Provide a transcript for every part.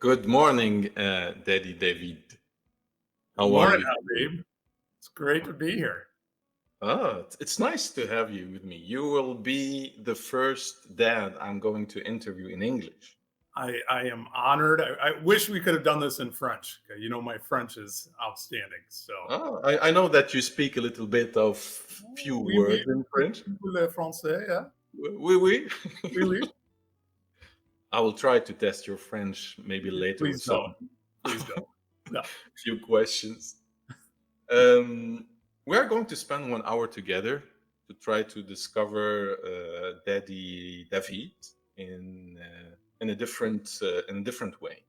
Good morning, Daddy David. Good How are morning, you today? Habib. It's great to be here. It's nice to have you with me. You will be the first dad I'm going to interview in English. I am honored. I wish we could have done this in French. Okay, my French is outstanding. So, I know that you speak a little bit of few oui, oui, words in French. le français. Yeah, Oui, oui. oui, oui. I will try to test your French maybe later Please with don't. some Please don't. No. few questions. Um, we are going to spend 1 hour together to try to discover Daddy David in a different way.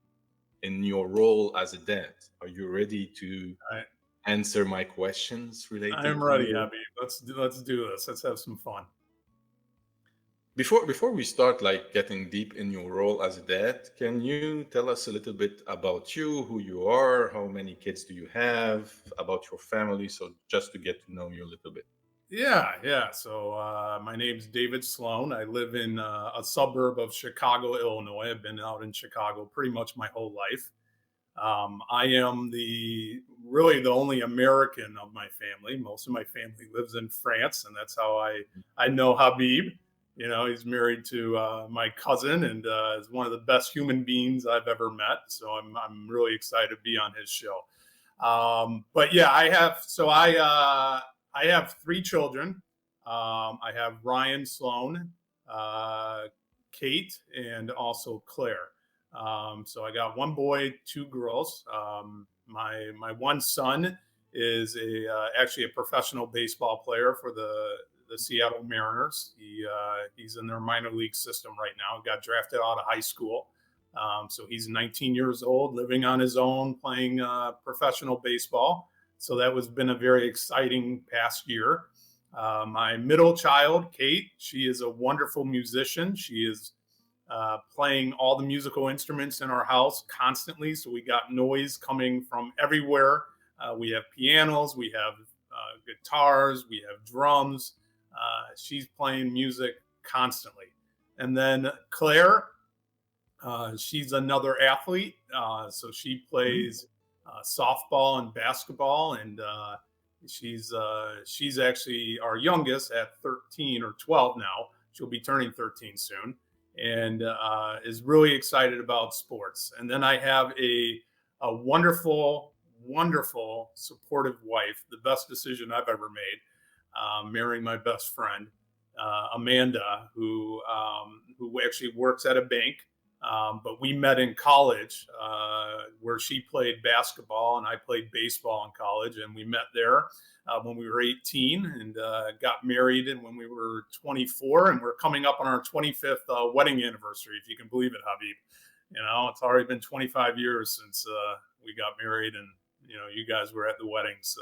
In your role as a dad, are you ready to I, answer my questions I relating am to ready, you? Habib. Let's do this. Let's have some fun. Before we start, like getting deep in your role as a dad, can you tell us a little bit about you, who you are, how many kids do you have, about your family, so just to get to know you a little bit? Yeah, yeah. So my name's David Sloan. I live in a suburb of Chicago, Illinois. I've been out in Chicago pretty much my whole life. I am the really the only American of my family. Most of my family lives in France, and that's how I know Habib. He's married to my cousin, and is one of the best human beings I've ever met. So I'm really excited to be on his show. But yeah, I have three children. I have Ryan Sloan, uh, Kate, and also Claire. So I got one boy, two girls. My one son is actually a professional baseball player for the Seattle Mariners. He's in their minor league system right now. Got drafted out of high school. So he's 19 years old, living on his own, playing professional baseball. So that was been a very exciting past year. My middle child, Kate, she is a wonderful musician. She is playing all the musical instruments in our house constantly. So we got noise coming from everywhere. We have pianos, we have guitars, we have drums. She's playing music constantly. And then Claire, she's another athlete. So she Mhm. plays softball and basketball, and she's actually our youngest at 13 or 12 now. She'll be turning 13 soon, and is really excited about sports. And then I have a wonderful, wonderful, supportive wife. The best decision I've ever made, marrying my best friend, Amanda, who actually works at a bank. But we met in college, where she played basketball and I played baseball in college, and we met there when we were 18 and got married, and when we were 24, and we're coming up on our 25th wedding anniversary, if you can believe it, Habib. It's already been 25 years since we got married, and you guys were at the wedding, so.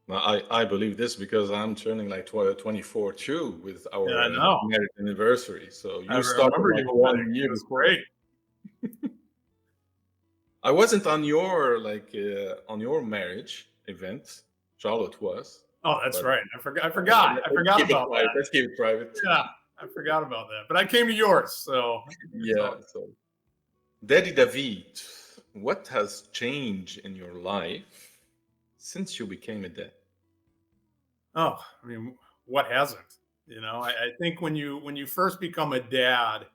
Well, I believe this because I'm turning like 24 too with Yeah, I our know. marriage anniversary. So I you started remember like your wedding. 1 year It was before. great. I wasn't on your on your marriage event. Charlotte was, Oh, that's but right. I let's forgot keep it about private. that. Let's keep it private. Yeah, I forgot about that. But I came to yours, so it's all Yeah. So, Daddy David, what has changed in your life since you became a dad? Oh, I mean, what hasn't? I think when you first become a dad,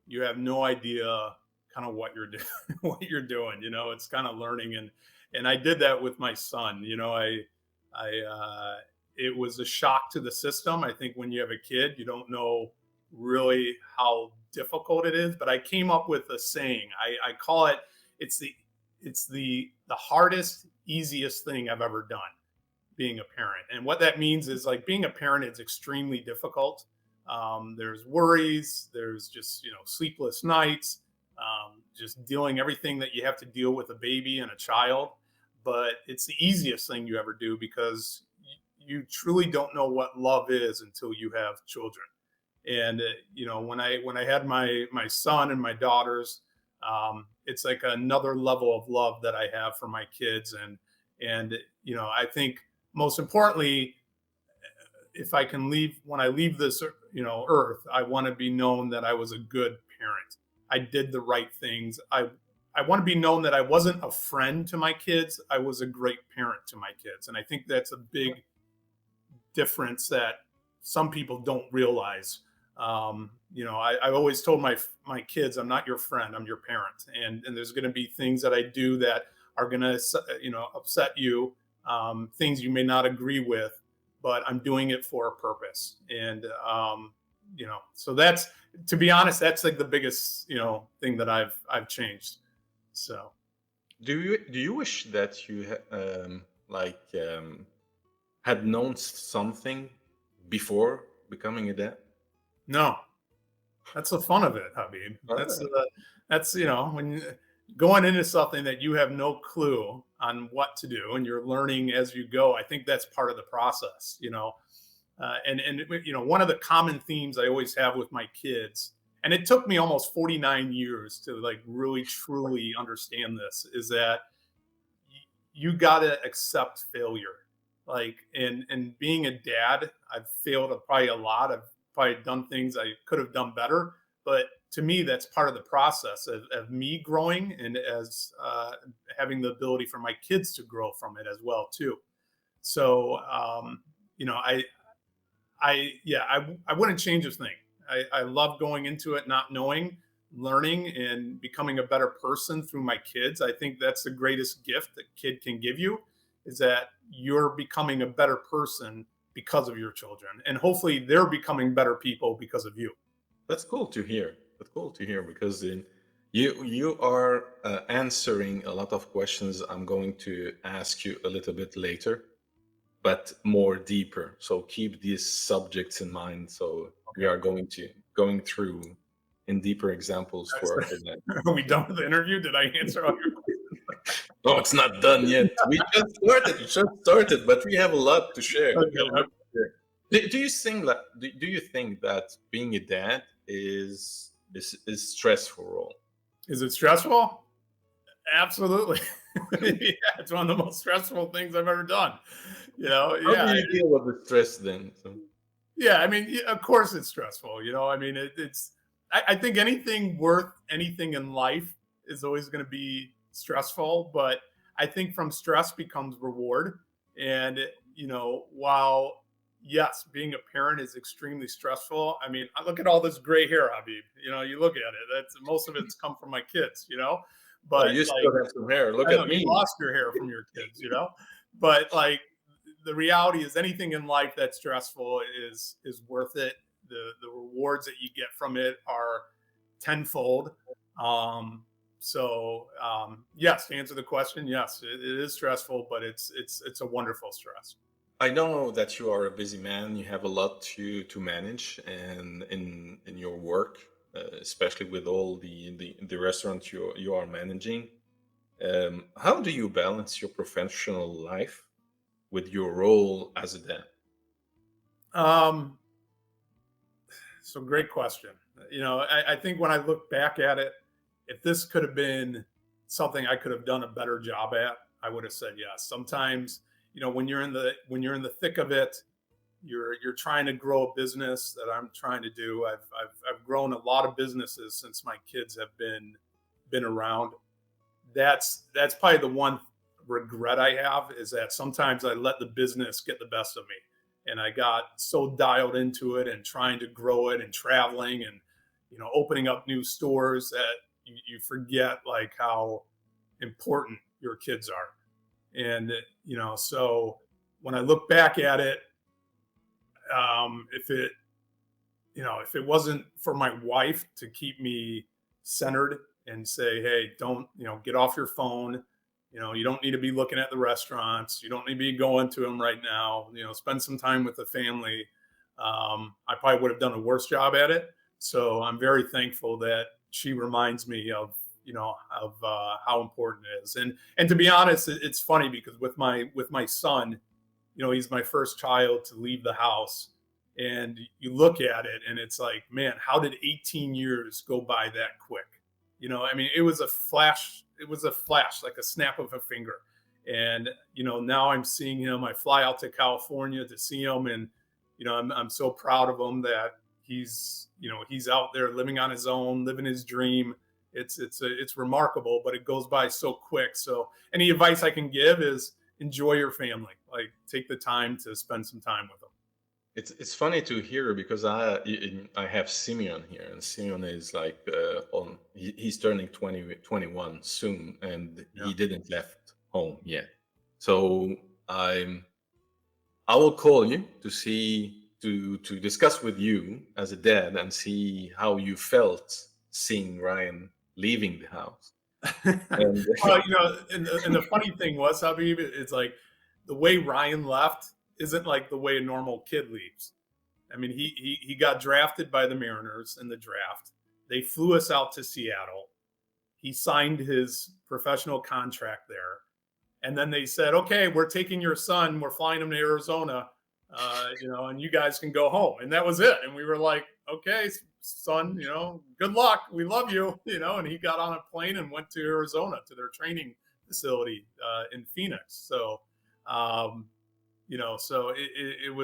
you have no idea kind of what you're doing, what you're doing. It's kind of learning, and I did that with my son. I it was a shock to the system. I think when you have a kid, you don't know really how difficult it is. But I came up with a saying. I call it it's the it's the hardest, easiest thing I've ever done, being a parent. And what that means is, like, being a parent is extremely difficult. There's worries, there's just, sleepless nights, just dealing everything that you have to deal with a baby and a child. But it's the easiest thing you ever do because you truly don't know what love is until you have children. And when I had my son and my daughters, it's like another level of love that I have for my kids. And I think most importantly, if I leave this earth, I want to be known that I was a good parent. I did the right things. I want to be known that I wasn't a friend to my kids. I was a great parent to my kids. And I think that's a big difference that some people don't realize. I always told my kids, I'm not your friend, I'm your parent, and there's going to be things that I do that are going to upset you, things you may not agree with, but I'm doing it for a purpose. And so that's, to be honest, that's like the biggest thing that I've changed. So Do you wish that you like had known something before becoming a dad? no, that's the fun of it, Habib. That's Ah, when going into something that you have no clue on what to do and you're learning as you go. I think that's part of the process. And one of the common themes I always have with my kids, and it took me almost 49 years to like really truly understand this, is that you got to accept failure. Like, and being a dad, I've failed probably a lot. I've probably done things I could have done better, but to me, that's part of the process of me growing, and as having the ability for my kids to grow from it as well too. So, I wouldn't change a thing. I love going into it not knowing, learning, and becoming a better person through my kids. I think that's the greatest gift that kid can give you, is that you're becoming a better person because of your children, and hopefully they're becoming better people because of you. that's cool to hear. That's cool to hear because you are answering a lot of questions I'm going to ask you a little bit later, but more deeper. So keep these subjects in mind. So we Okay. are going through in deeper examples for that. Are we done with the interview? Did I answer all your Oh, it's not done yet. We just started. We just started, but we have a lot to share. We have a lot questions? to share. Do you think that being a dad is stressful role? Is it stressful? Absolutely. Yeah, it's one of the most stressful things I've ever done. How do Yeah, you deal with the stress then? So, yeah. I mean, of course it's stressful. I mean, it's. I think anything worth anything in life is always going to be stressful, but I think from stress becomes reward. And while yes, being a parent is extremely stressful. I mean, I look at all this gray hair, Habib. You look at it. That's most of it's come from my kids. oh, But you like, still have some hair. Look I know at you me. lost your hair from your kids. But like, the reality is anything in life that's stressful is worth it. The rewards that you get from it are tenfold. Yes, to answer the question, yes, it is stressful, but it's a wonderful stress. I know that you are a busy man. You have a lot to manage, and in your work, especially with all the restaurants you are managing. How do you balance your professional life with your role as a dad? Um, so great question. I think when I look back at it, if this could have been something I could have done a better job at, I would have said yes. Sometimes, when you're in the thick of it, you're trying to grow a business that I'm trying to do. I've grown a lot of businesses since my kids have been around. That's probably the one regret I have, is that sometimes I let the business get the best of me, and I got so dialed into it and trying to grow it and traveling and opening up new stores that you forget like how important your kids are. And so when I look back at it, if it wasn't for my wife to keep me centered and say, hey, don't, get off your phone. You don't need to be looking at the restaurants. You don't need to be going to them right now. Spend some time with the family. I probably would have done a worse job at it. So I'm very thankful that she reminds me of how important it is. And to be honest, it's funny because with my son, he's my first child to leave the house, and you look at it and it's like, man, how did 18 years go by that quick? I mean, it was a flash, like a snap of a finger. And now I'm seeing him. I fly out to California to see him, and I'm so proud of him that he's out there living on his own, living his dream. it's remarkable, but it goes by so quick. So any advice I can give is enjoy your family. Like take the time to spend some time with them. It's funny to hear because I have Simeon here, and Simeon is like he's turning 21 soon, and Yeah. he didn't left home yet. So I'm I will call you to see to discuss with you as a dad and see how you felt seeing Ryan leaving the house. And Well, and the funny thing was, Habib, it's like the way Ryan left isn't like the way a normal kid leaves. I mean, he got drafted by the Mariners in the draft. They flew us out to Seattle. He signed his professional contract there, and then they said, "Okay, we're taking your son. We're flying him to Arizona, and you guys can go home." And that was it. And we were like, "Okay, son, good luck. We love you." And he got on a plane and went to Arizona to their training facility in Phoenix. So, um, so it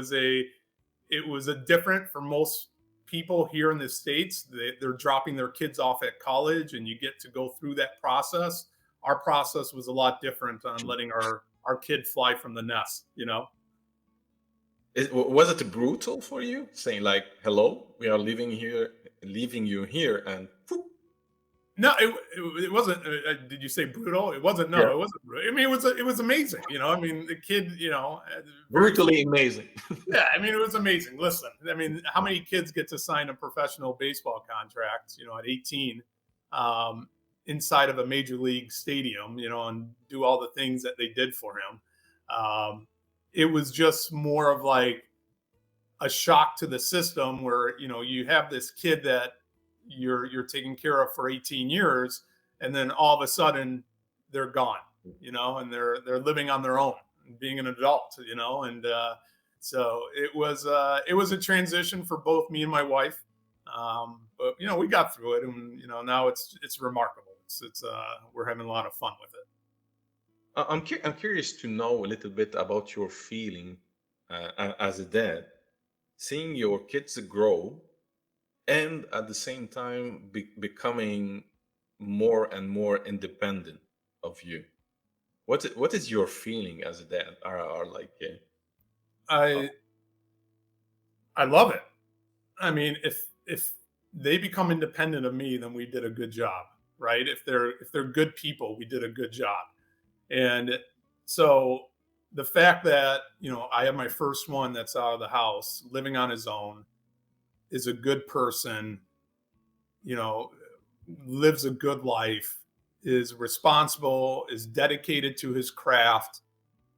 was a different for most people here in the states. They're dropping their kids off at college, and you get to go through that process. Our process was a lot different on letting our kid fly from the nest. was it brutal for you saying like, "Hello, we are leaving you here," and poof. No, it wasn't. Did you say brutal? It wasn't. Yeah, No, it wasn't. I mean, it was amazing. I mean, the kid. Very. brutally amazing. Yeah, I mean, it was amazing. Listen, I mean, how many kids get to sign a professional baseball contract, at 18, um, inside of a major league stadium, and do all the things that they did for him? Um, it was just more of like a shock to the system where, you have this kid that you're taking care of for 18 years, and then all of a sudden they're gone, and they're living on their own, being an adult, and so it was a transition for both me and my wife, but we got through it, and now it's remarkable. It's we're having a lot of fun with it. I'm curious to know a little bit about your feeling as a dad, seeing your kids grow and at the same time becoming more and more independent of you. What is your feeling as a dad? Are like, uh, I I love it. I mean, if they become independent of me, then we did a good job, right? If they're good people, we did a good job. And so the fact that, I have my first one that's out of the house, living on his own, is a good person, you know, lives a good life, is responsible, is dedicated to his craft.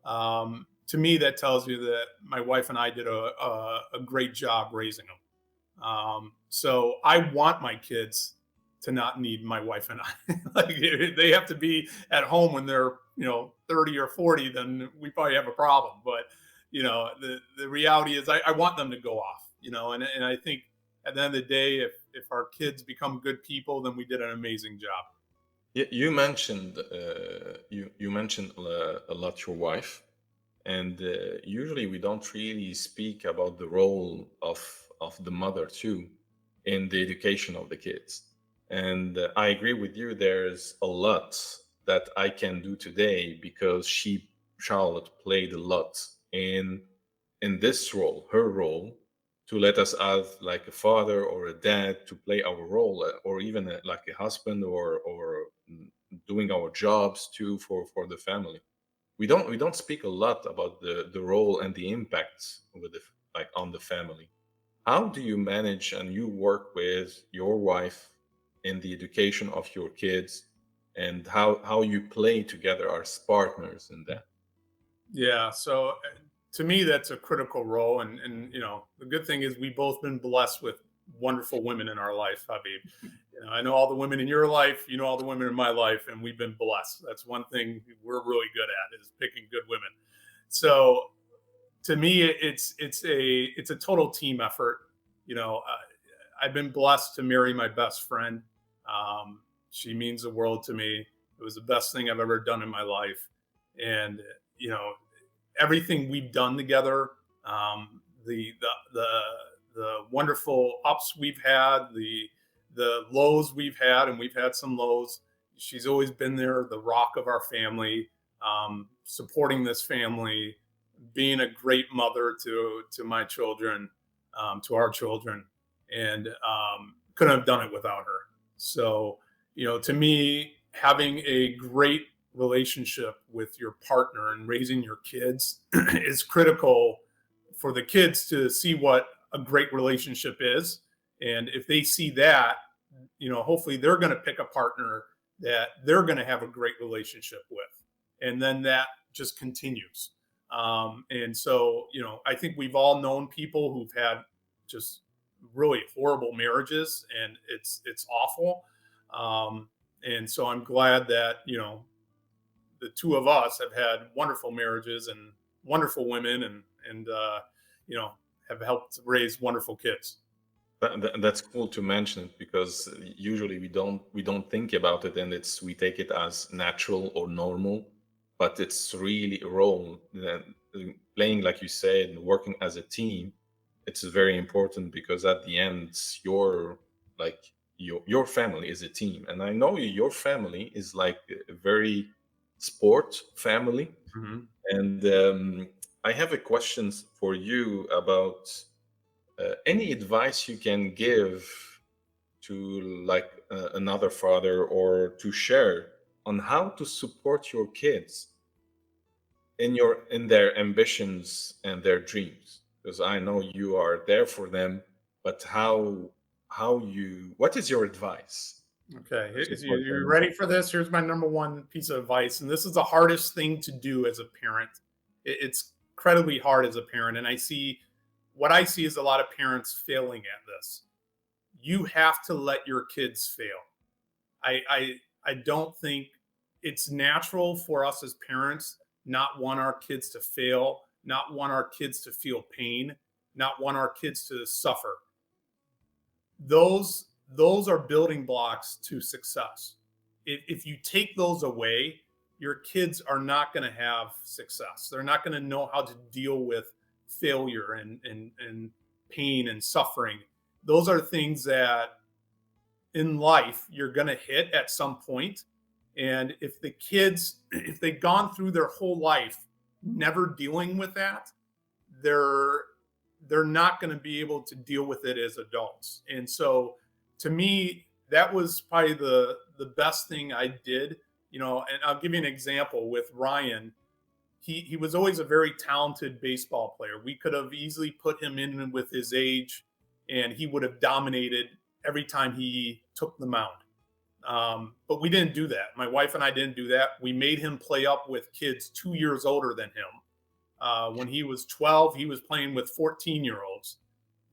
To me, that tells you that my wife and I did a great job raising them. So I want my kids to not need my wife and I. Like if they have to be at home when they're 30 or 40, then we probably have a problem. But the reality is I want them to go off. And I think at the end of the day, if our kids become good people, then we did an amazing job. you mentioned you mentioned a lot your wife, and usually we don't really speak about the role of the mother too in the education of the kids. And I agree with you. There's a lot that I can do today because Charlotte played a lot in this role, her role, to let us as like a father or a dad to play our role, or even like a husband or doing our jobs too for the family. We don't speak a lot about the role and the impacts with like on the family. How do you manage and you work with your wife in the education of your kids, and how you play together as partners in that? Yeah. So to me, that's a critical role. And the good thing is we've both been blessed with wonderful women in our life, Habib. I know all the women in your life, all the women in my life, and we've been blessed. That's one thing we're really good at is picking good women. So to me, it's a total team effort. I've been blessed to marry my best friend. She means the world to me. It was the best thing I've ever done in my life, and you know everything we've done together, the wonderful ups we've had, the lows we've had, and we've had some lows, she's always been there, the rock of our family, supporting this family, being a great mother to my children, to our children, and couldn't have done it without her. So, to me, having a great relationship with your partner and raising your kids is critical for the kids to see what a great relationship is. And if they see that, hopefully they're going to pick a partner that they're going to have a great relationship with. And then that just continues. And so, I think we've all known people who've had just really horrible marriages, and it's awful. And so I'm glad that, the two of us have had wonderful marriages and wonderful women, and you know have helped raise wonderful kids. That's cool to mention it, because usually we don't think about it, and we take it as natural or normal, but it's really a role that playing, like you said, working as a team. It's very important, because at the end, like your family is a team, and I know your family is like a very sport family. Mhm. And I have a question for you about any advice you can give to, like, another father, or to share on how to support your kids in their ambitions and their dreams, because I know you are there for them. But what is your advice Okay, to is support you them? ready for this? Here's my number one piece of advice, and this is the hardest thing to do as a parent. It's incredibly hard as a parent, and what I see is a lot of parents failing at this. You have to let your kids fail. I don't think it's natural for us as parents not want our kids to fail, not want our kids to feel pain, not want our kids to suffer. Those are building blocks to success. If you take those away, your kids are not going to have success. They're not going to know how to deal with failure and pain and suffering. Those are things that in life you're going to hit at some point. And if the kids, if they've gone through their whole life never dealing with that, they're they're not going to be able to deal with it as adults. And so to me, that was probably the best thing I did. And I'll give you an example with Ryan. He was always a very talented baseball player. We could have easily put him in with his age, and he would have dominated every time he took the mound. But we didn't do that. My wife and I didn't do that. We made him play up with kids 2 years older than him. When he was 12, he was playing with 14-year-olds,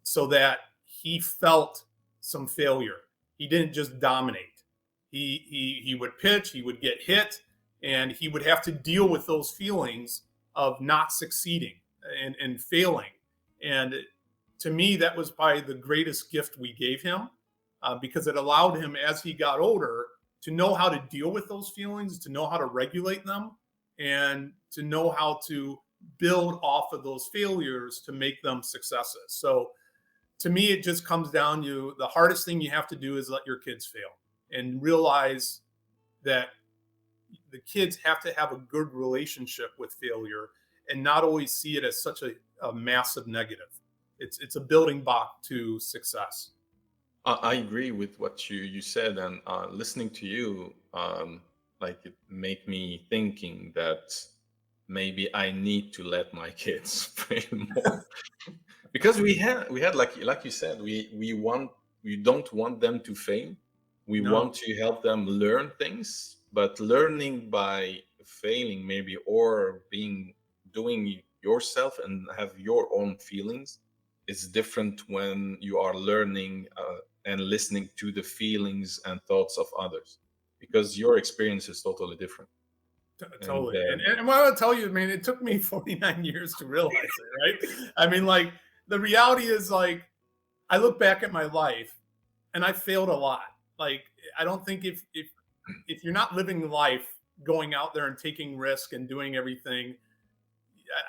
so that he felt some failure. He didn't just dominate. He would pitch, he would get hit, and he would have to deal with those feelings of not succeeding and failing. And to me, that was probably the greatest gift we gave him, because it allowed him, as he got older, to know how to deal with those feelings, to know how to regulate them, and to know how to build off of those failures to make them successes. So to me, it just comes down to the hardest thing you have to do is let your kids fail and realize that the kids have to have a good relationship with failure and not always see it as such a massive negative. It's a building block to success. I agree with what you said, and listening to you, like, it made me thinking that maybe I need to let my kids fail more, because we had, like you said, we don't want them to fail. We No, want to help them learn things, but learning by failing, maybe, or doing yourself and have your own feelings, is different when you are learning and listening to the feelings and thoughts of others, because your experience is totally different. And totally. And what I'll tell you, man, it took me 49 years to realize it, right? I mean, like, the reality is, like, I look back at my life and I failed a lot. Like, I don't think if you're not living life, going out there and taking risk and doing everything,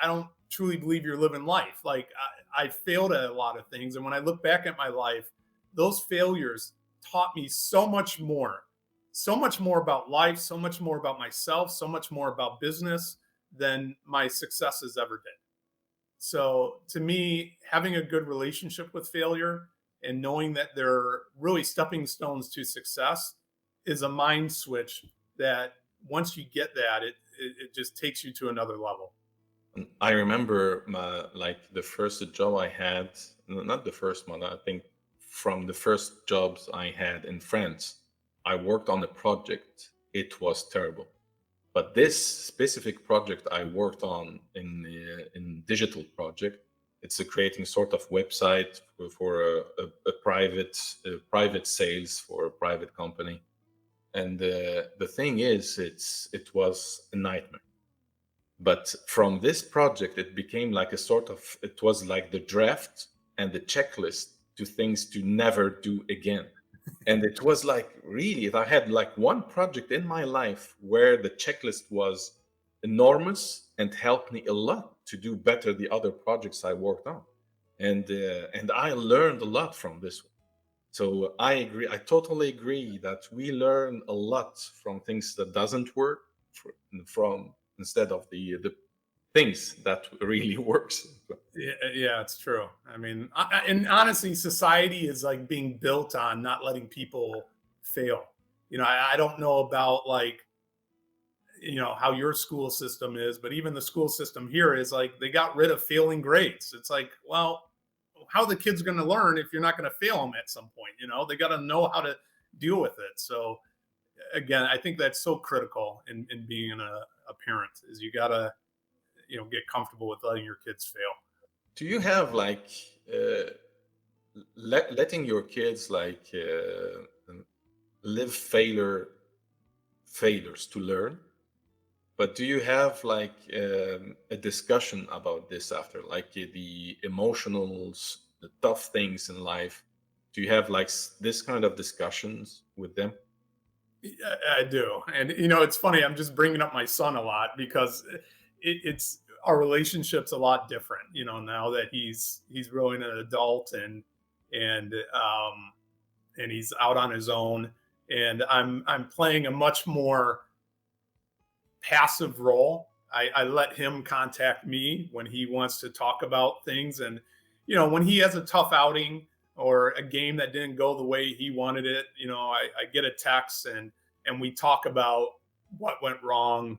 I don't truly believe you're living life. Like, I failed at a lot of things, and when I look back at my life, those failures taught me so much more about life, so much more about myself, so much more about business than my successes ever did. So to me, having a good relationship with failure and knowing that they're really stepping stones to success is a mind switch that once you get that, it just takes you to another level. And I remember like the first job I had, not the first one, I think from the first jobs I had in France, I worked on a project. It was terrible. But this specific project I worked on in digital project, it's a creating sort of website for a private sales for a private company. And the thing is, it was a nightmare. But from this project, it became like a sort of, it was like the draft and the checklist to things to never do again. And it was like really, I had like one project in my life where the checklist was enormous and helped me a lot to do better the other projects I worked on. And I learned a lot from this one. So I agree. I totally agree that we learn a lot from things that doesn't work from instead of the things that really works. Yeah, it's true. I mean, and honestly, society is like being built on not letting people fail. I don't know about like how your school system is, but even the school system here is like they got rid of failing grades. It's like, well, how are the kids going to learn if you're not going to fail them at some point? They got to know how to deal with it. So again, I think that's so critical in being a parent is you got to get comfortable with letting your kids fail. Do you have like uh, letting your kids like live failures to learn? But do you have like a discussion about this after, like the emotionals, the tough things in life? Do you have like this kind of discussions with them? Yeah, I do, and it's funny. I'm just bringing up my son a lot because it's our relationship's a lot different. Now that he's really an adult and and he's out on his own, and I'm playing a much more passive role. I let him contact me when he wants to talk about things. And, when he has a tough outing or a game that didn't go the way he wanted it, I get a text and we talk about what went wrong,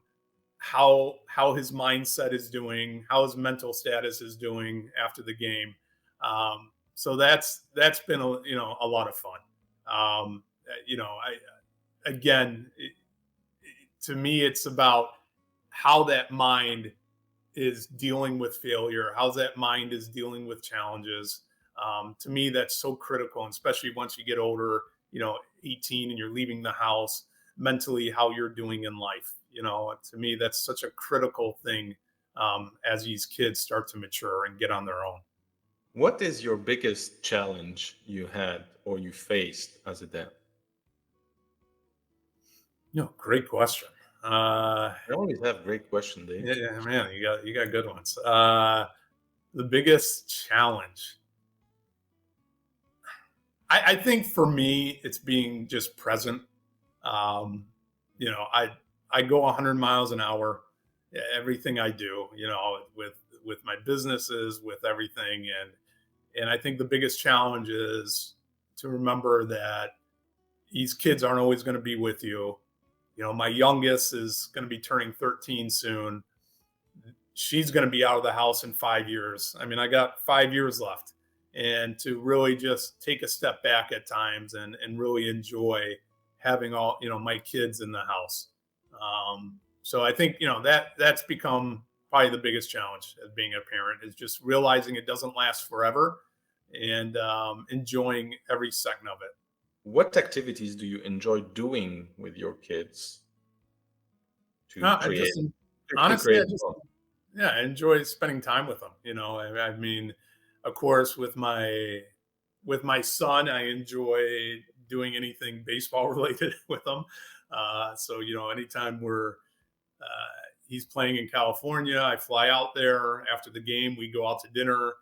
how his mindset is doing, how his mental status is doing after the game. So that's been a lot of fun. I again, to me, it's about how that mind is dealing with failure, how that mind is dealing with challenges. To me, that's so critical, and especially once you get older, 18 and you're leaving the house, mentally, how you're doing in life. To me, that's such a critical thing as these kids start to mature and get on their own. What is your biggest challenge you had or you faced as a dad? Great question. Uh, I always have great question, Dave. yeah, yeah, man, you got good ones. The biggest challenge, I think for me, it's being just present. Um, I go 100 miles an hour, everything I do, with my businesses, with everything, and I think the biggest challenge is to remember that these kids aren't always going to be with you. My youngest is going to be turning 13 soon. She's going to be out of the house in 5 years. I mean, I got 5 years left. And to really just take a step back at times and really enjoy having all, my kids in the house. So I think, that's become probably the biggest challenge as being a parent is just realizing it doesn't last forever and enjoying every second of it. What activities do you enjoy doing with your kids to No, I create just to honestly, I create just fun? yeah, I enjoy spending time with them. I mean, of course, with my son, I enjoy doing anything baseball related with him. So anytime he's playing in California, I fly out there after the game. We go out to dinner.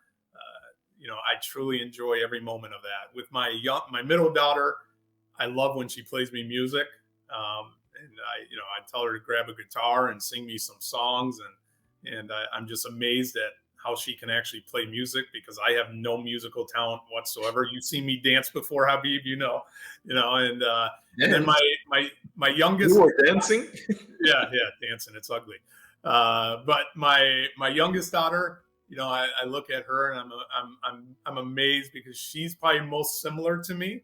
I truly enjoy every moment of that. With my middle daughter, I love when she plays me music. And I tell her to grab a guitar and sing me some songs, and I'm just amazed at how she can actually play music because I have no musical talent whatsoever. You've seen me dance before, Habib, and then Dance? my You youngest, were dancing? yeah, dancing, it's ugly. But my youngest daughter, I look at her and I'm amazed because she's probably most similar to me.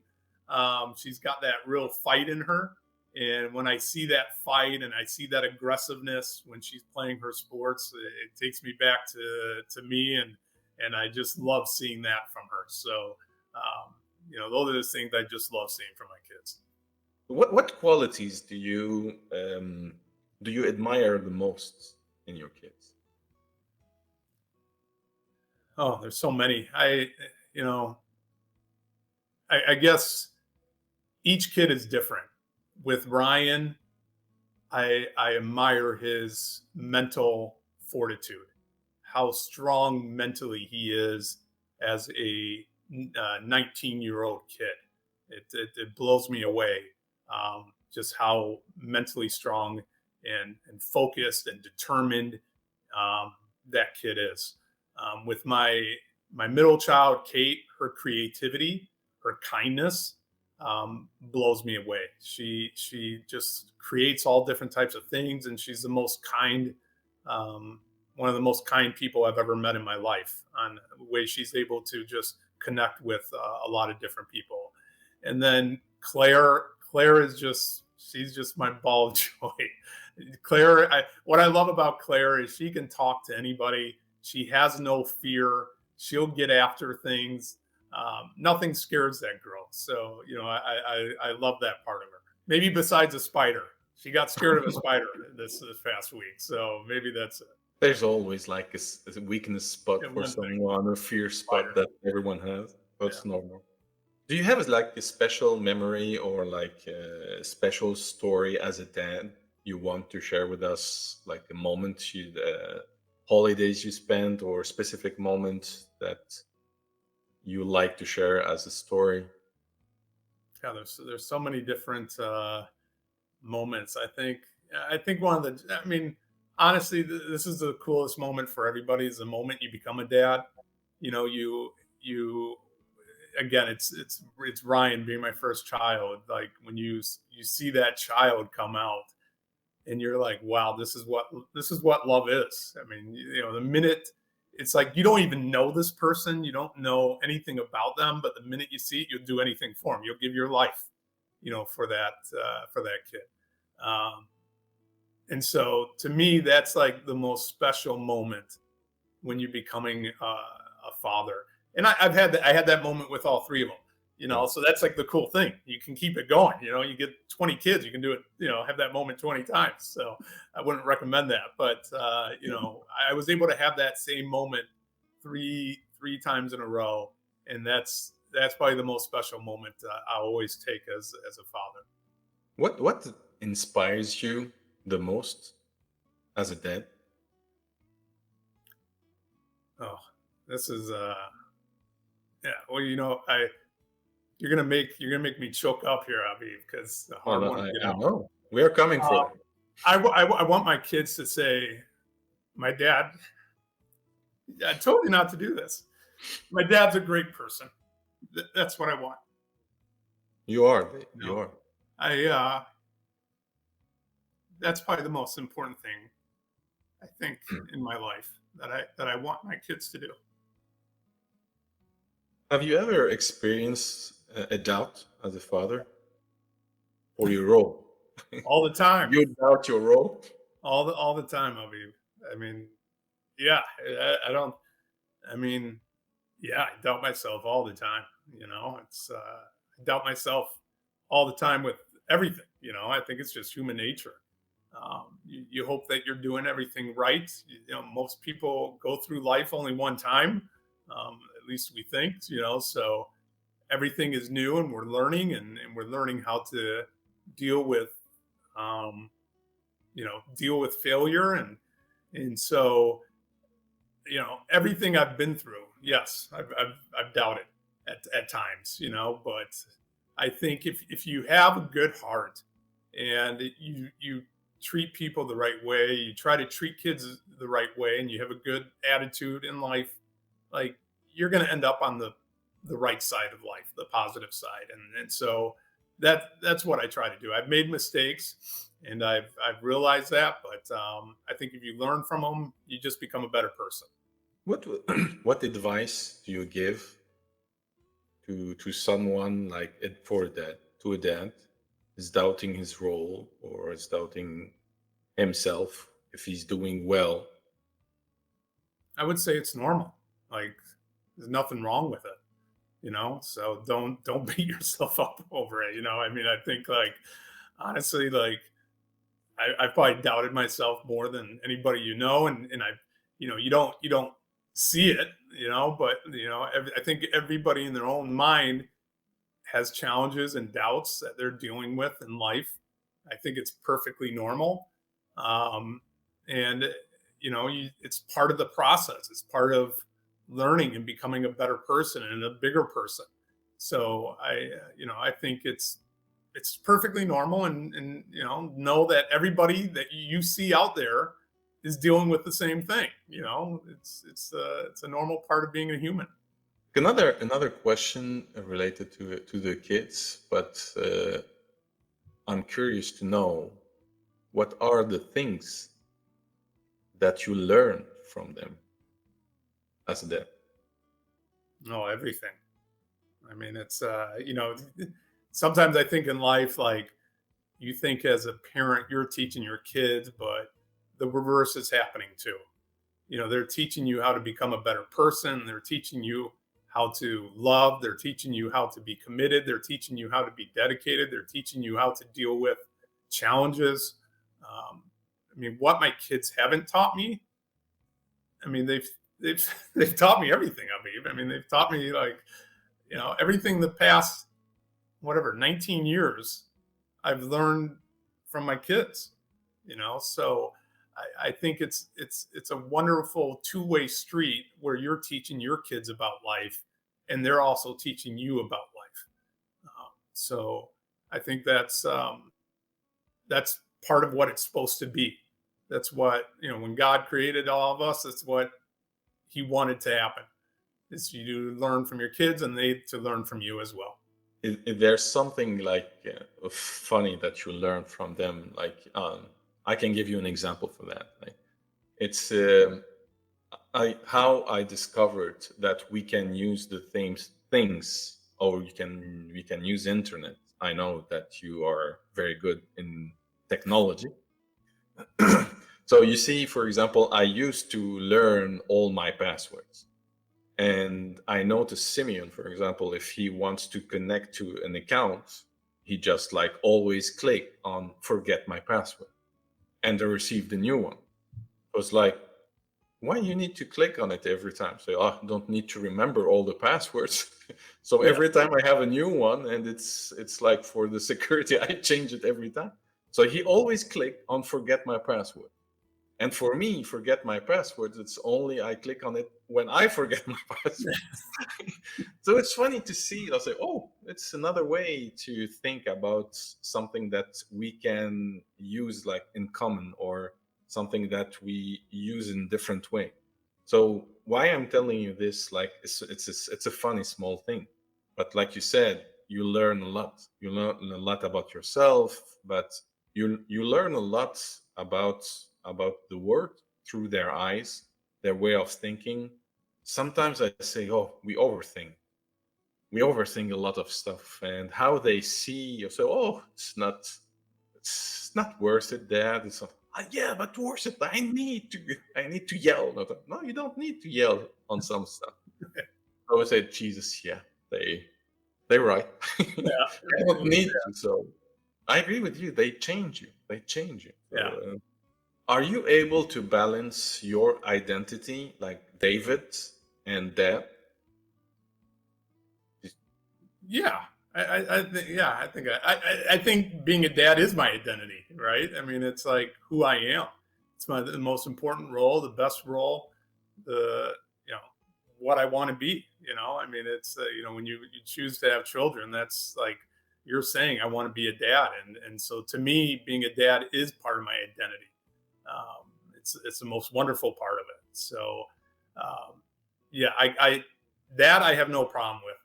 She's got that real fight in her, and when I see that fight and I see that aggressiveness when she's playing her sports, it takes me back to me, and I just love seeing that from her. So, those are the things I just love seeing from my kids. What qualities do you admire the most in your kids? Oh, there's so many. You know, I guess each kid is different. With Ryan, I admire his mental fortitude, how strong mentally he is as a 19-year-old kid. It blows me away, just how mentally strong and focused and determined um, that kid is. With my middle child, Kate, her creativity, her kindness, blows me away. She just creates all different types of things, and she's the most kind, um, one of the most kind people I've ever met in my life. On the way she's able to just connect with a lot of different people, and then Claire is just she's just my ball of joy. What I love about Claire is she can talk to anybody. She has no fear. She'll get after things. Nothing scares that girl. So I love that part of her. Maybe besides a spider, she got scared of a spider this past week. So maybe that's it. There's always like a weakness spot Yeah, for one thing, someone, a fear spot spider. that everyone has. Yeah. That's normal. Do you have like a special memory or like a special story as a dad you want to share with us? Like a moment holidays you spent, or specific moment that you like to share as a story? Yeah, there's so many different moments. I think one of the I mean, honestly, this is the coolest moment for everybody is the moment you become a dad. You again, it's Ryan being my first child. Like when you see that child come out and you're like, wow, this is what love is. I mean, the minute it's like you don't even know this person, you don't know anything about them, but the minute you see it, you'll do anything for them. You'll give your life, for that kid. Um, and so to me, that's like the most special moment when you're becoming a father. And I had that moment with all three of them. Yeah. So that's like the cool thing. You can keep it going. You get 20 kids, you can do it. Have that moment 20 times. So I wouldn't recommend that, but I was able to have that same moment three times in a row, and that's probably the most special moment I always take as a father. What inspires you the most as a dad? Oh, this is yeah. Well, I you're gonna make me choke up here, Avi, because the Oh, hard no, one to get I out. know. We are coming for Um, that. I want my kids to say, "My dad." I told you not to do this. My dad's a great person. That's what I want. You are. You You know, are. I that's probably the most important thing I think in my life that I want my kids to do Have you ever experienced a doubt as a father or your role? all the time, You doubt your role? all the time, Avi. I mean, yeah, I don't. I mean, yeah, I doubt myself all the time. It's I doubt myself all the time with everything. I think it's just human nature. You hope that you're doing everything right. Most people go through life only one time. At least we think. So everything is new, and we're learning, and we're learning how to deal with, um, deal with failure, and so everything I've been through, yes, I've doubted at times, but I think if you have a good heart and you treat people the right way, you try to treat kids the right way, and you have a good attitude in life, like you're going to end up on the right side of life, the positive side, and so that's what I try to do. I've made mistakes, and I've realized that, but I think if you learn from them, you just become a better person. What advice do you give to someone like it for a dad, to a dad is doubting his role or is doubting himself if he's doing well? I would say it's normal. Like there's nothing wrong with it, so don't beat yourself up over it. I mean, I think like honestly, like I probably doubted myself more than anybody, and I, you don't see it, but I think everybody in their own mind has challenges and doubts that they're dealing with in life. I think it's perfectly normal, um, and it's part of the process. It's part of learning and becoming a better person and a bigger person. So I think it's perfectly normal, and know that everybody that you see out there is dealing with the same thing. It's a normal part of being a human. Another question related to the kids, but I'm curious to know what are the things that you learn from them as a dad. No, everything. I mean, it's sometimes I think in life, like you think as a parent you're teaching your kids, but the reverse is happening too. They're teaching you how to become a better person. They're teaching you how to love. They're teaching you how to be committed. They're teaching you how to be dedicated. They're teaching you how to deal with challenges. um, I mean, what my kids haven't taught me, I mean, they've they've taught me everything. I mean, they've taught me like everything the past whatever 19 years I've learned from my kids. So I think it's a wonderful two-way street where you're teaching your kids about life, and they're also teaching you about life. So I think that's part of what it's supposed to be. That's what when God created all of us, that's what He wanted to happen. Is you to learn from your kids, and they to learn from you as well. Is there something like funny that you learn from them? Like, I can give you an example for that. Like, it's I how I discovered that we can use the things, or we can use internet. I know that you are very good in technology. So you see, for example, I used to learn all my passwords. And I noticed Simeon, for example, if he wants to connect to an account, he just like always click on forget my password and then receive the new one. It was like, why you need to click on it every time? So I don't need to remember all the passwords. So Yeah, every time I have a new one, and it's like for the security, I change it every time. So he always click on forget my password. And for me, forget my passwords, it's only I click on it when I forget my password. So it's funny to see. I'll say, oh, it's another way to think about something that we can use like in common, or something that we use in different way. So why I'm telling you this, like it's a funny small thing, but like you said, you learn a lot. You learn a lot about yourself, but you learn a lot about the world through their eyes, their way of thinking. Sometimes I say, oh, we overthink a lot of stuff, and how they see you say, oh, it's not worth it, dad. It's not, "Ah, yeah, but worth it. I need to yell." No, you don't need to yell on some stuff. I would say, Jesus, yeah, they're right. I don't yeah, need to. So I agree with you. They change you. So, yeah. are you able to balance your identity like David and dad? Yeah, I think being a dad is my identity, right? I mean, it's like who I am. It's the most important role, the best role, the what I want to be. I mean, it's when you choose to have children, that's like you're saying, I want to be a dad. And so to me, being a dad is part of my identity. It's the most wonderful part of it. So yeah, I that I have no problem with.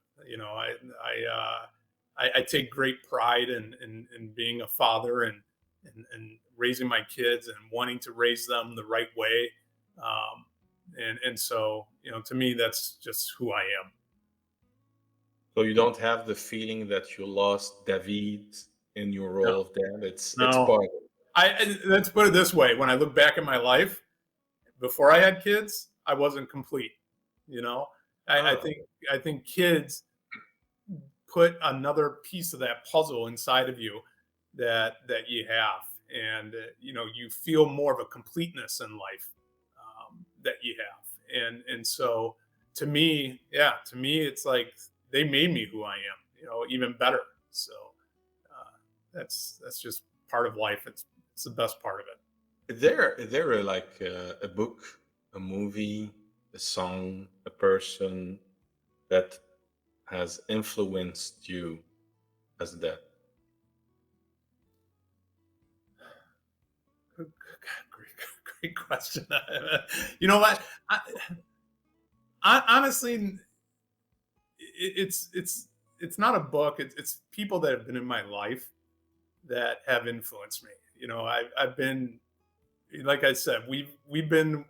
I take great pride in being a father and raising my kids and wanting to raise them the right way. And so, to me, that's just who I am. So you don't have the feeling that you lost David in your No, role of dad. It's no. part of it. Let's put it this way: when I look back at my life before I had kids, I wasn't complete. You know, I Ah, think I think kids put another piece of that puzzle inside of you that you have, and you feel more of a completeness in life that you have, and so to me, yeah, to me, it's like they made me who I am, even better. So that's just part of life. It's the best part of it. is there like a book, a movie, a song, a person that has influenced you as a dad? Great, great question. You know what? Honestly, it's not a book. It's people that have been in my life that have influenced me. I've been, like I said, we've been,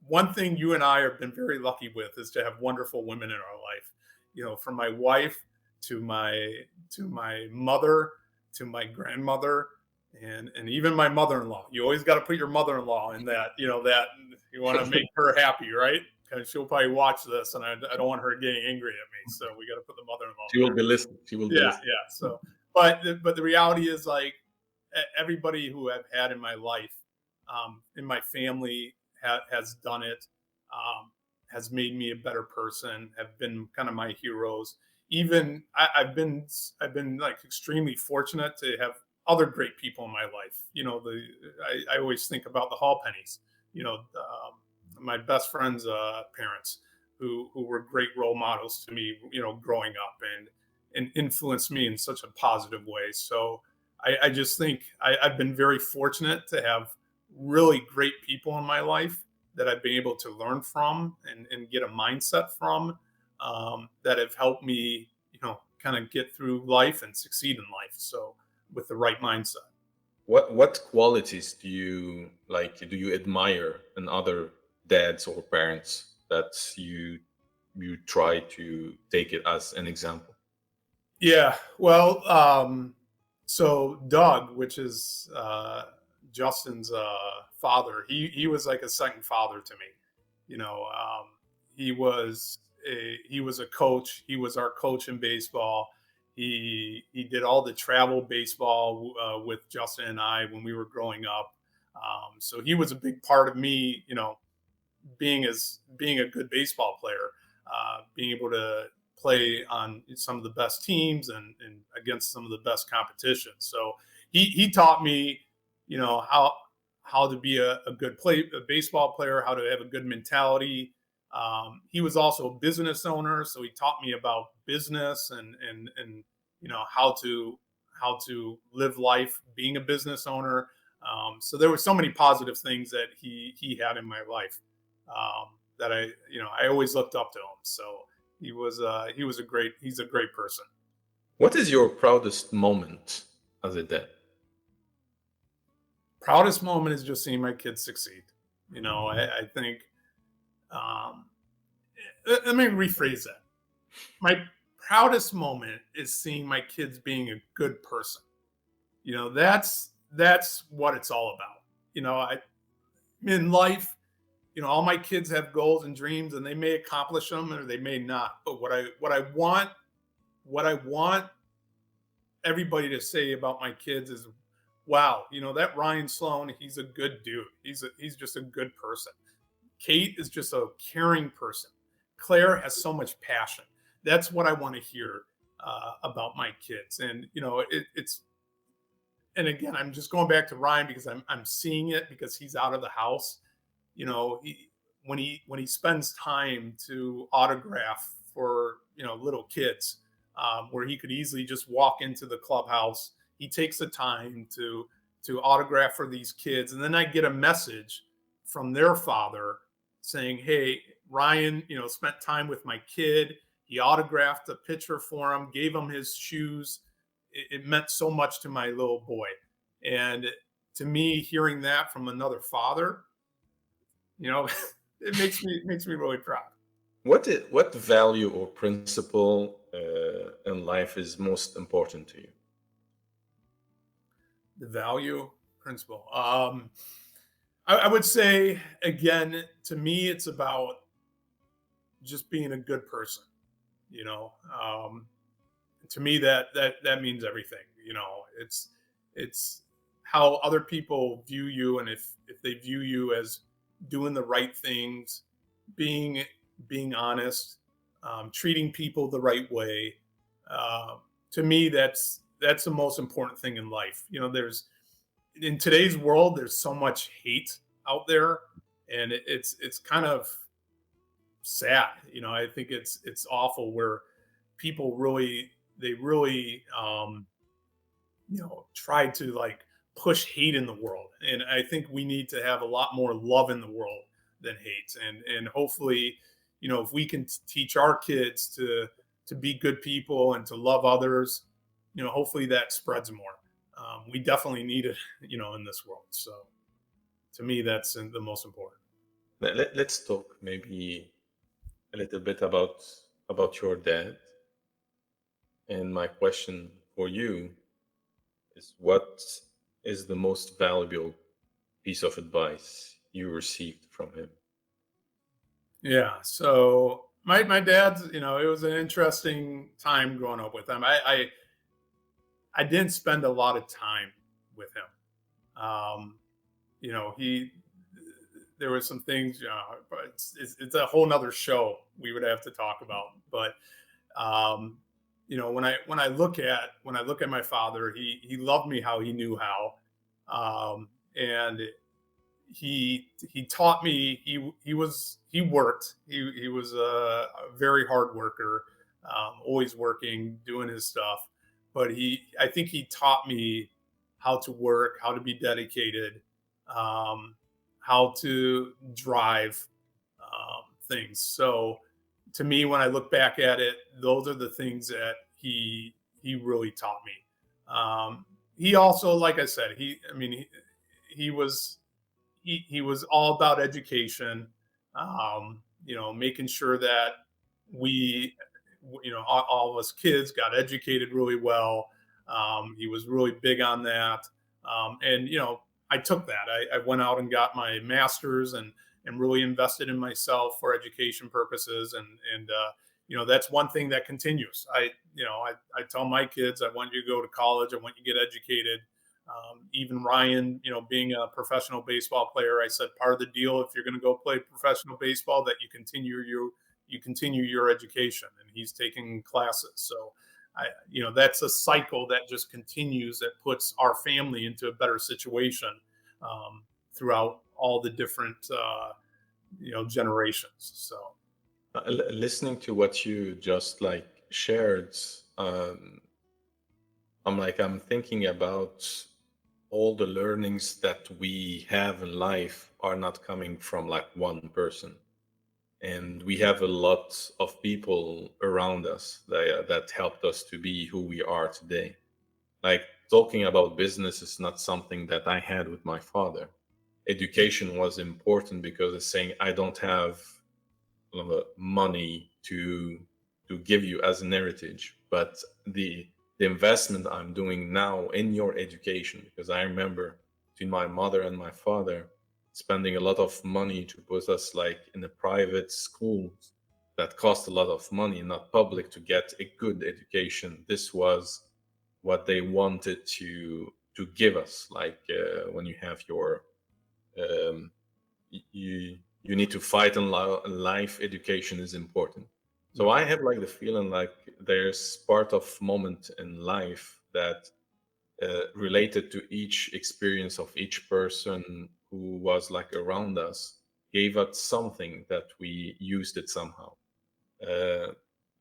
one thing you and I have been very lucky with is to have wonderful women in our life. From my wife to my mother to my grandmother and even my mother-in-law. You always got to put your mother-in-law in that. That you want to make her happy, right? Because she'll probably watch this, and I don't want her getting angry at me. So we got to put the mother-in-law She in will there. be listening. She will be Yeah, listening. yeah. So, but the reality is, like, everybody who I've had in my life, in my family, has done it, has made me a better person, have been kind of my heroes. Even I've been like extremely fortunate to have other great people in my life. I always think about the Hall Pennies. My best friend's parents, who were great role models to me. Growing up and influenced me in such a positive way. So I just think I've been very fortunate to have really great people in my life that I've been able to learn from and get a mindset from, that have helped me, kind of get through life and succeed in life. So with the right mindset. What qualities do you like? Do you admire in other dads or parents that you try to take it as an example? Yeah. Well, so Doug, which is Justin's father, he was like a second father to me. He was he was a coach. He was our coach in baseball. He did all the travel baseball with Justin and I when we were growing up. So he was a big part of me, being a good baseball player, being able to play on some of the best teams and against some of the best competition. So he taught me, how to be a baseball player, how to have a good mentality. He was also a business owner, so he taught me about business and how to live life being a business owner. So there were so many positive things that he had in my life, that I always looked up to him. So he's a great person. What is your proudest moment as a dad? Proudest moment is just seeing my kids succeed. I think, um, let me rephrase that. My proudest moment is seeing my kids being a good person. That's what it's all about. I in life, all my kids have goals and dreams, and they may accomplish them or they may not. But what I want everybody to say about my kids is, wow, that Ryan Sloan, he's a good dude. He's just a good person. Kate is just a caring person. Claire has so much passion. That's what I want to hear about my kids. And it's and again, I'm just going back to Ryan because I'm seeing it because he's out of the house. When he spends time to autograph for little kids, where he could easily just walk into the clubhouse. He takes the time to autograph for these kids, and then I get a message from their father saying, "Hey, Ryan, spent time with my kid. He autographed a picture for him, gave him his shoes. It meant so much to my little boy." And to me, hearing that from another father, it makes me really proud. What value or principle in life is most important to you? The value principle. I would say again, to me, it's about just being a good person. You know, to me, that means everything. It's how other people view you, and if they view you as doing the right things, being being honest, treating people the right way. Uh, to me, that's the most important thing in life. There's in today's world, there's so much hate out there, and it's kind of sad. I think it's awful where people really try to like push hate in the world, and I think we need to have a lot more love in the world than hate, and hopefully, if we can teach our kids to be good people and to love others, hopefully that spreads more. We definitely need it, in this world. So to me, that's the most important. Let's talk maybe a little bit about your dad. And my question for you is, what is the most valuable piece of advice you received from him? Yeah. So my dad's, it was an interesting time growing up with him. I didn't spend a lot of time with him. He there was some things, but it's a whole nother show we would have to talk about. But um, when I look at my father, he loved me how he knew how, and he taught me. He worked. He was a very hard worker, always working, doing his stuff. But I think he taught me how to work, how to be dedicated, um, how to drive things. So to me, when I look back at it, those are the things that he really taught me. He also, like I said, he was he was all about education. Making sure that we, all of us kids got educated really well. He was really big on that, and I took that. I went out and got my master's and really invested in myself for education purposes, and that's one thing that continues. I tell my kids, I want you to go to college. I want you to get educated. Even Ryan, being a professional baseball player, I said part of the deal, if you're going to go play professional baseball, that you continue your education, and he's taking classes. So that's a cycle that just continues, that puts our family into a better situation throughout all the different generations. So Listening to what you just like shared, um, I'm thinking about all the learnings that we have in life are not coming from like one person. And we have a lot of people around us that helped us to be who we are today. Like, talking about business is not something that I had with my father. Education was important because it's saying I don't have money to give you as an heritage, but the investment I'm doing now in your education, because I remember between my mother and my father spending a lot of money to put us like in a private school that cost a lot of money, not public, to get a good education. This was what they wanted to give us. Like, when you have your um, you need to fight in life, education is important. So I have like the feeling like there's part of moment in life that related to each experience of each person who was like around us, gave us something that we used it somehow. uh,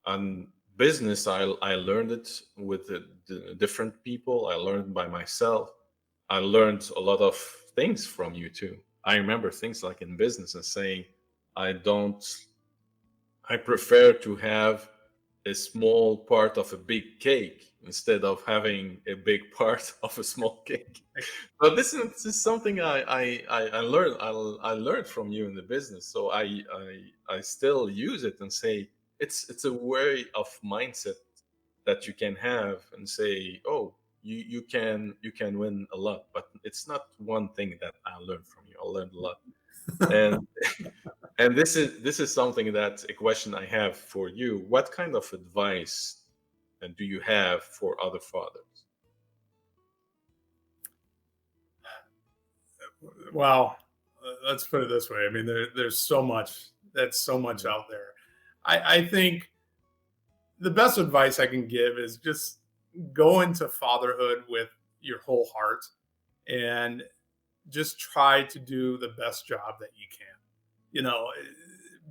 and Business, I learned it with the different people. I learned by myself. I learned a lot of things from you too. I remember things like in business and saying, I don't, I prefer to have a small part of a big cake instead of having a big part of a small cake. But this is something I learned I learned from you in the business. So I still use it and say it's a way of mindset that you can have and say, oh, you can win a lot. But it's not one thing that I learned from you. I learned a lot. And and this is something that a question I have for you. What kind of advice do you have for other fathers? Well, let's put it this way. I mean, there's so much. That's so much Mhm. out there. I think the best advice I can give is just go into fatherhood with your whole heart and just try to do the best job that you can. You know,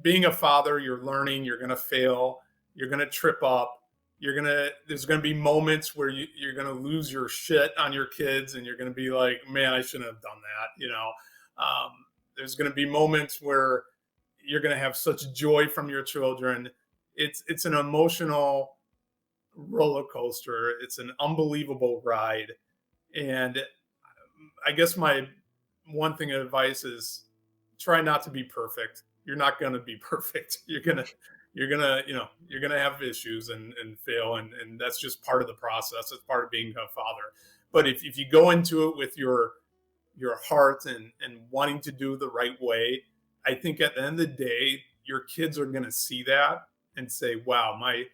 being a father, you're learning, you're going to fail, you're going to trip up. There's going to be moments where you're going to lose your shit on your kids and you're going to be like, man, I shouldn't have done that. Um, there's going to be moments where you're going to have such joy from your children. It's an emotional roller coaster. It's an unbelievable ride. And I guess my one thing of advice is try not to be perfect. You're not going to be perfect. You're gonna have issues and fail, and that's just part of the process. It's part of being a father. But if you go into it with your heart and wanting to do the right way, I think at the end of the day, your kids are going to see that and say, "Wow, my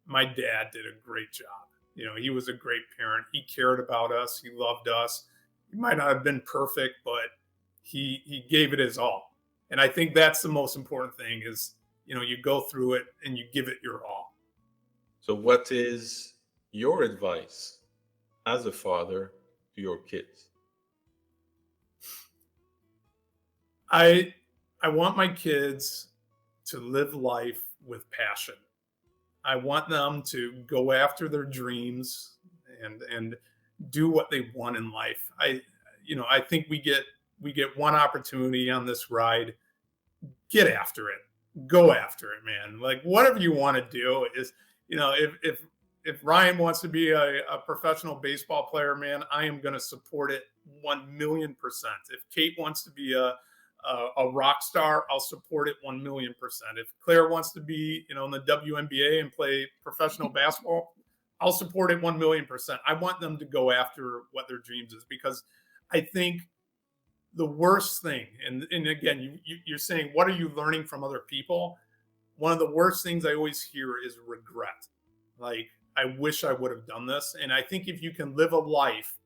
my dad did a great job. He was a great parent. He cared about us. He loved us. He might not have been perfect, but he gave it his all." And I think that's the most important thing is, you go through it and you give it your all. So, what is your advice as a father to your kids? I I want my kids to live life with passion. I want them to go after their dreams and do what they want in life. I think we get one opportunity on this ride. Get after it. Go after it, man. Like whatever you want to do is, if Ryan wants to be a professional baseball player, man, I am going to support it 1,000,000%. If Kate wants to be a rock star, I'll support it 1,000,000%. If Claire wants to be, in the WNBA and play professional basketball, I'll support it 1,000,000%. I want them to go after what their dreams is because I think the worst thing, and again, you're saying, what are you learning from other people? One of the worst things I always hear is regret. Like, I wish I would have done this. And I think if you can live a life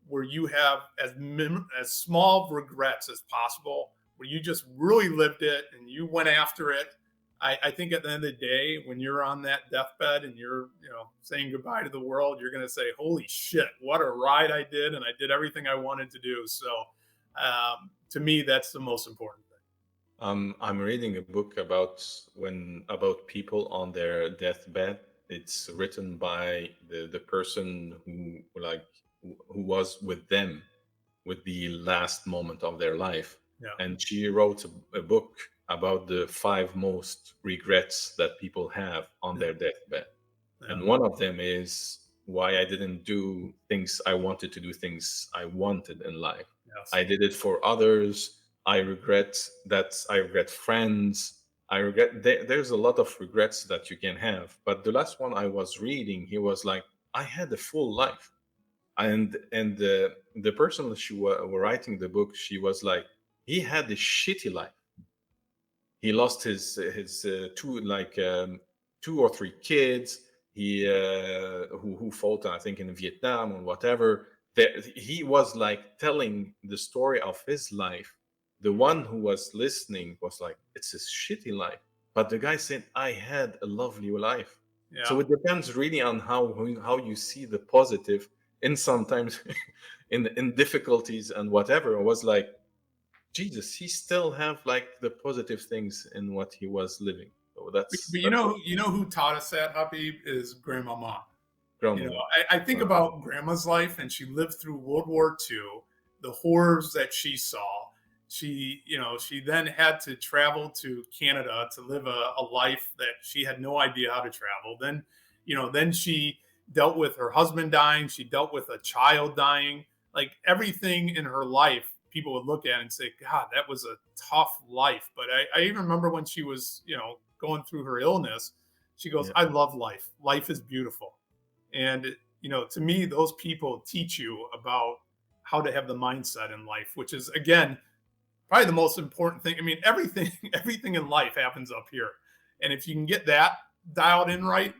where you have as small regrets as possible, where you just really lived it and you went after it. I think at the end of the day, when you're on that deathbed and you're, saying goodbye to the world, you're going to say, "Holy shit, what a ride I did, and I did everything I wanted to do." So, to me, that's the most important thing. I'm reading a book about people on their deathbed. It's written by the person who was with them with the last moment of their life, Yeah, and she wrote a book about the five most regrets that people have on yeah, their deathbed. yeah. And one of them is why I didn't do things I wanted to do, things I wanted in life. Yes. I did it for others. I regret that. I regret friends. I regret. There's a lot of regrets that you can have. But the last one I was reading, he was like, I had a full life. And the person that she were writing the book, she was like, he had a shitty life. He lost his two or three kids. He who fought, I think, in Vietnam or whatever. He was like telling the story of his life. The one who was listening was like, "It's a shitty life," but the guy said, "I had a lovely life." Yeah. So it depends really on how you see the positive in sometimes in difficulties and whatever. It was like Jesus, he still have like the positive things in what he was living. So But that's what you know who taught us that, Habib, is Grandmama. You know, grandmama. I think about Grandma's life, and she lived through World War II, the horrors that she saw. She then had to travel to Canada to live a life that she had no idea how to travel. Then she dealt with her husband dying. She dealt with a child dying. Like everything in her life, people would look at and say, God, that was a tough life. But I even remember when she was, going through her illness, she goes, Yeah. I love life. Life is beautiful. And, to me, those people teach you about how to have the mindset in life, which is, again, probably the most important thing. I mean, everything, everything in life happens up here. And if you can get that dialed in right,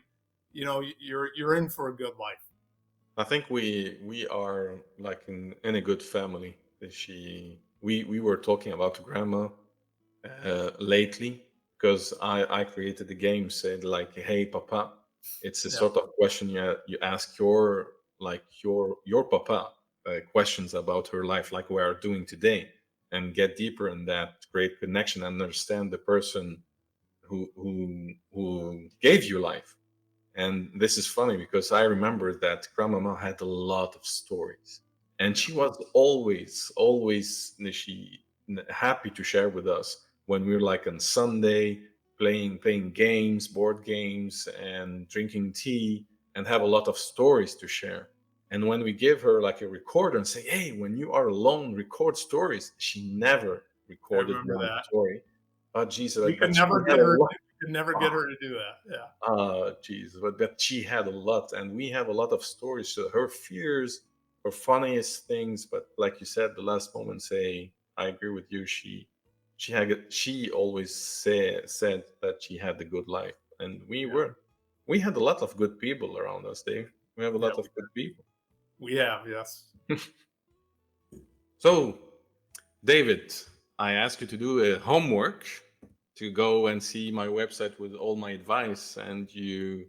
you're in for a good life. I think we are like in a good family. We were talking about grandma lately because I created the game said like, hey papa, it's a Yeah. sort of question you ask your papa questions about her life like we are doing today, and get deeper in that, create connection, understand the person who gave you life. And this is funny because I remember that grandmama had a lot of stories, and Yeah. she was always happy to share with us when we were like on Sunday playing games, board games, and drinking tea, and have a lot of stories to share. And when we give her like a recorder and say, "Hey, when you are alone, record stories," she never I recorded remember one that. story. Oh, Jesus, We could but she never had get a her. lot. We could never get her to do that. Yeah. Jesus, but she had a lot, and we have a lot of stories. So her fears, her funniest things, but like you said, the last moment, say, I agree with you. She always said that she had a good life, and Yeah. we had a lot of good people around us, Dave. We have a Yeah. lot of good people. We have. Yes. So, David, I ask you to do a homework to go and see my website with all my advice, and you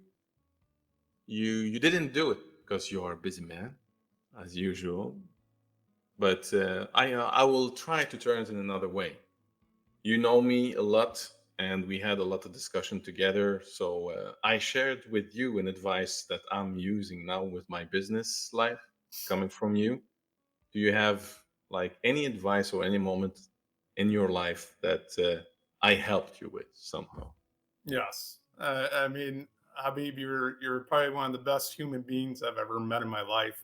didn't do it because you are a busy man, as usual. But I will try to turn it in another way. You know me a lot, and we had a lot of discussion together. So I shared with you an advice that I'm using now with my business life, coming from you. Do you have like any advice or any moment in your life that I helped you with somehow? Yes. I mean, Habib, you're probably one of the best human beings I've ever met in my life.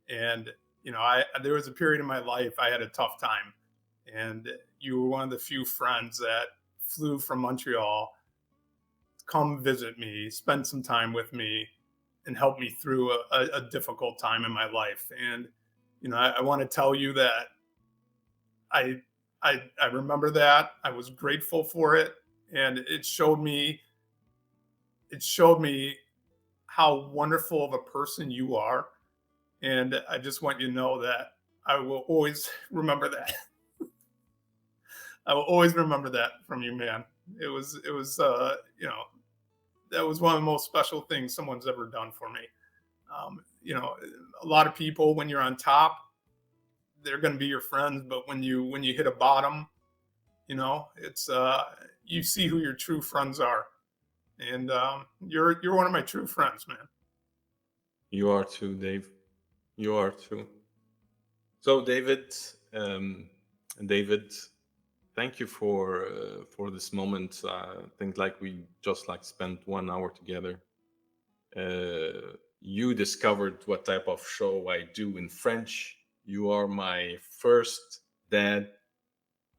And I there was a period in my life I had a tough time, and you were one of the few friends that flew from Montreal to come visit me, spend some time with me, and help me through a difficult time in my life. And I want to tell you that I I remember that. I was grateful for it, and it showed me how wonderful of a person you are. And I just want you to know that I will always remember that. I will always remember that from you, man. It was that was one of the most special things someone's ever done for me. A lot of people, when you're on top, they're going to be your friends, but when you hit a bottom, it's you see who your true friends are. And you're one of my true friends, man. You are too, Dave. You are too. So, David, thank you for this moment. I think like we just like spent 1 hour together. You discovered what type of show I do in French. You are my first dad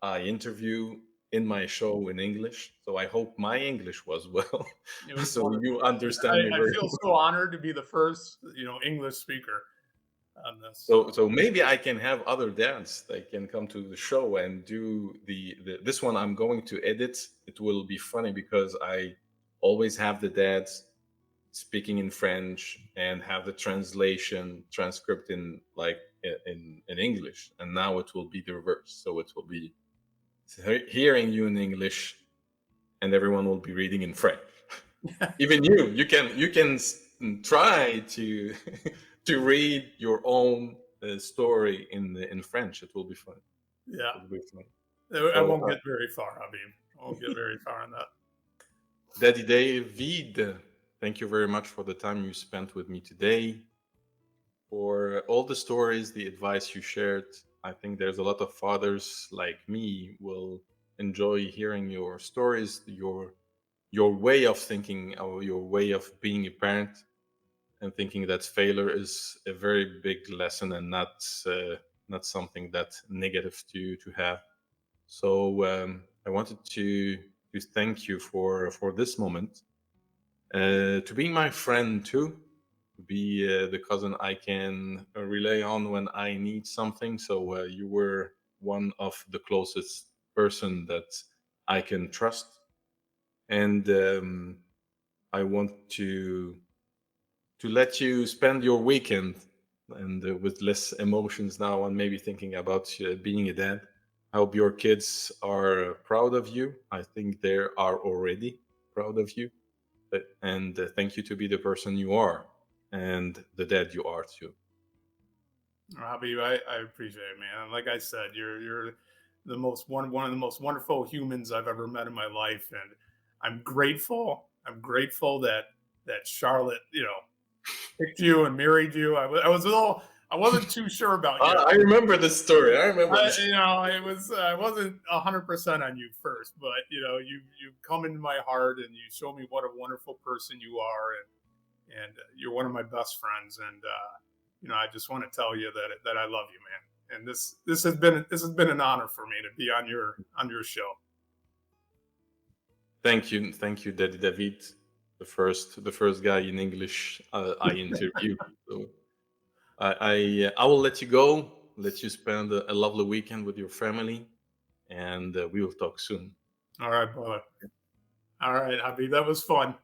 I interview in my show in English. So I hope my English was well, It was so wonderful. you understand me I very feel well. so honored to be the first, English speaker on this. So maybe I can have other dads that can come to the show and do the this one I'm going to edit. It will be funny because I always have the dads speaking in French and have the translation transcript in like in English, and now it will be the reverse. So it will be hearing you in English, and everyone will be reading in French. Even you can try to to read your own story in French. It will be fun. Yeah, It will be fun. I So won't get very far, Habib. I won't get very far on that. Daddy David, thank you very much for the time you spent with me today, for all the stories, the advice you shared. I think there's a lot of fathers like me will enjoy hearing your stories, your way of thinking, or your way of being a parent, and thinking that failure is a very big lesson and not something that's negative to have. So I wanted to thank you for this moment, to being my friend too, to be the cousin I can rely on when I need something. So you were one of the closest person that I can trust, and I want to let you spend your weekend and with less emotions now and maybe thinking about being a dad. I hope your kids are proud of you. I think they are already proud of you. And thank you to be the person you are and the dad you are too. Robbie, I appreciate it, man. Like I said, you're the most one of the most wonderful humans I've ever met in my life, and I'm grateful. I'm grateful that Charlotte, picked you and married you. I was a little, I wasn't too sure about you. I remember this story. I remember this. It was I wasn't 100% on you first, but you come into my heart and you show me what a wonderful person you are, and you're one of my best friends, and I just want to tell you that I love you, man. And this has been an honor for me to be on your show. Thank you, Daddy David, the first guy in English I interviewed. So I will let you go, let you spend a lovely weekend with your family, and we will talk soon. All right, brother. All right, Habib, that was fun.